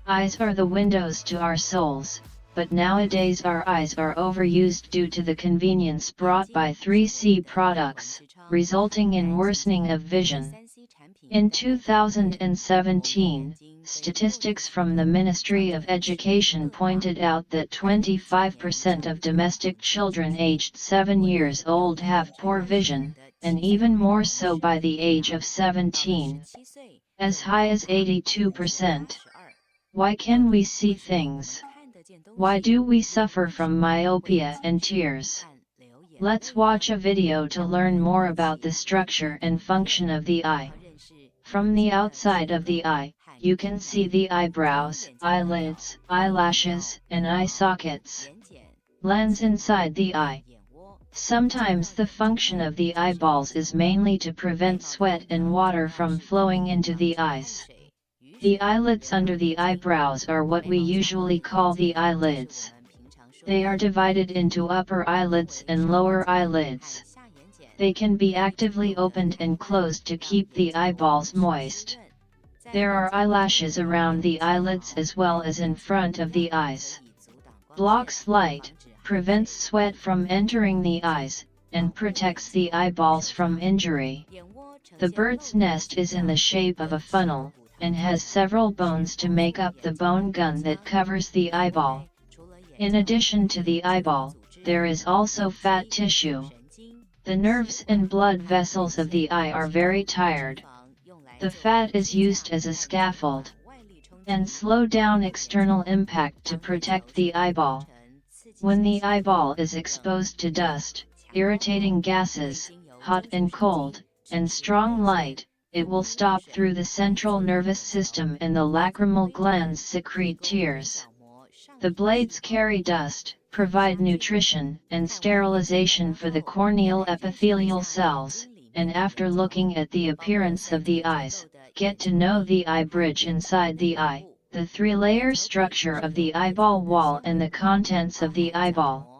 Eyes are the windows to our souls, but nowadays our eyes are overused due to the convenience brought by 3C products, resulting in worsening of vision. In 2017, statistics from the Ministry of Education pointed out that 25% of domestic children aged 7 years old have poor vision, and even more so by the age of 17, as high as 82%. Why can we see things? Why do we suffer from myopia and tears? Let's watch a video to learn more about the structure and function of the eye. From the outside of the eye, you can see the eyebrows, eyelids, eyelashes, and eye sockets. Lens inside the eye. Sometimes the function of the eyeballs is mainly to prevent sweat and water from flowing into the eyes. The eyelids under the eyebrows are what we usually call the eyelids. They are divided into upper eyelids and lower eyelids. They can be actively opened and closed to keep the eyeballs moist. There are eyelashes around the eyelids as well as in front of the eyes. Blocks light, prevents sweat from entering the eyes, and protects the eyeballs from injury. The bird's nest is in the shape of a funnel, and has several bones to make up the bone gun that covers the eyeball. In addition to the eyeball, there is also fat tissue. The nerves and blood vessels of the eye are very tired. The fat is used as a scaffold and slow down external impact to protect the eyeball. When the eyeball is exposed to dust, irritating gases, hot and cold, and strong light, it will stop through the central nervous system and the lacrimal glands secrete tears. The blades carry dust, provide nutrition and sterilization for the corneal epithelial cells, and after looking at the appearance of the eyes, get to know the eye bridge inside the eye, the three-layer structure of the eyeball wall and the contents of the eyeball.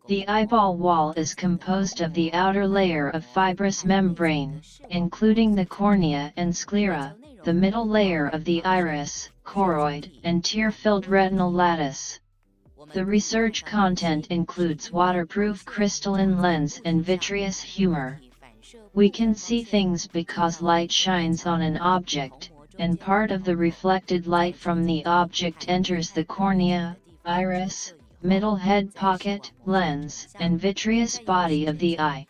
The eyeball wall is composed of the outer layer of fibrous membrane, including the cornea and sclera, the middle layer of the iris, choroid, and tear-filled retinal lattice. The research content includes waterproof crystalline lens and vitreous humor. We can see things because light shines on an object, and part of the reflected light from the object enters the cornea, iris, middle head pocket, lens, and vitreous body of the eye.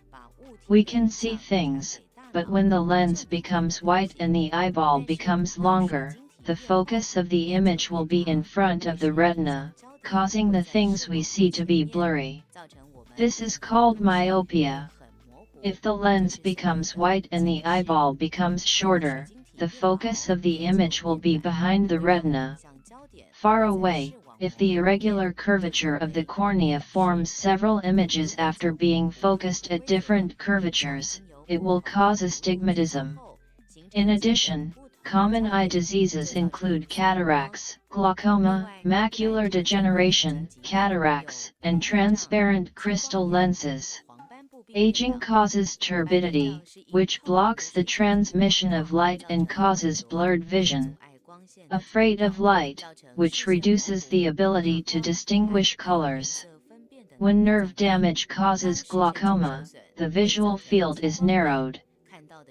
We can see things, but when the lens becomes white and the eyeball becomes longer, the focus of the image will be in front of the retina, causing the things we see to be blurry. This is called myopia. If the lens becomes white and the eyeball becomes shorter, the focus of the image will be behind the retina. Far away, if the irregular curvature of the cornea forms several images after being focused at different curvatures, it will cause astigmatism. In addition, common eye diseases include cataracts, glaucoma, macular degeneration, cataracts, and transparent crystal lenses. Aging causes turbidity, which blocks the transmission of light and causes blurred vision. Afraid of light, which reduces the ability to distinguish colors. When nerve damage causes glaucoma, the visual field is narrowed.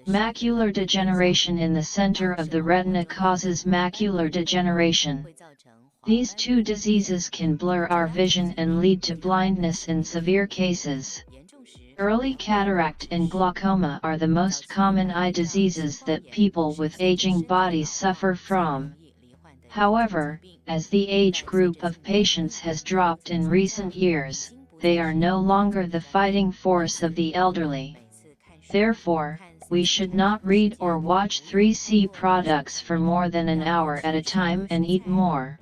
Macular degeneration in the center of the retina causes macular degeneration. These two diseases can blur our vision and lead to blindness in severe cases. Early cataract and glaucoma are the most common eye diseases that people with aging bodies suffer from. However, as the age group of patients has dropped in recent years, they are no longer the fighting force of the elderly. Therefore, we should not read or watch 3C products for more than an hour at a time and eat more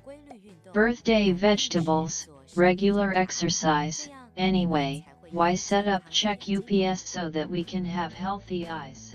birthday vegetables, regular exercise. Anyway, why set up check UPS so that we can have healthy eyes?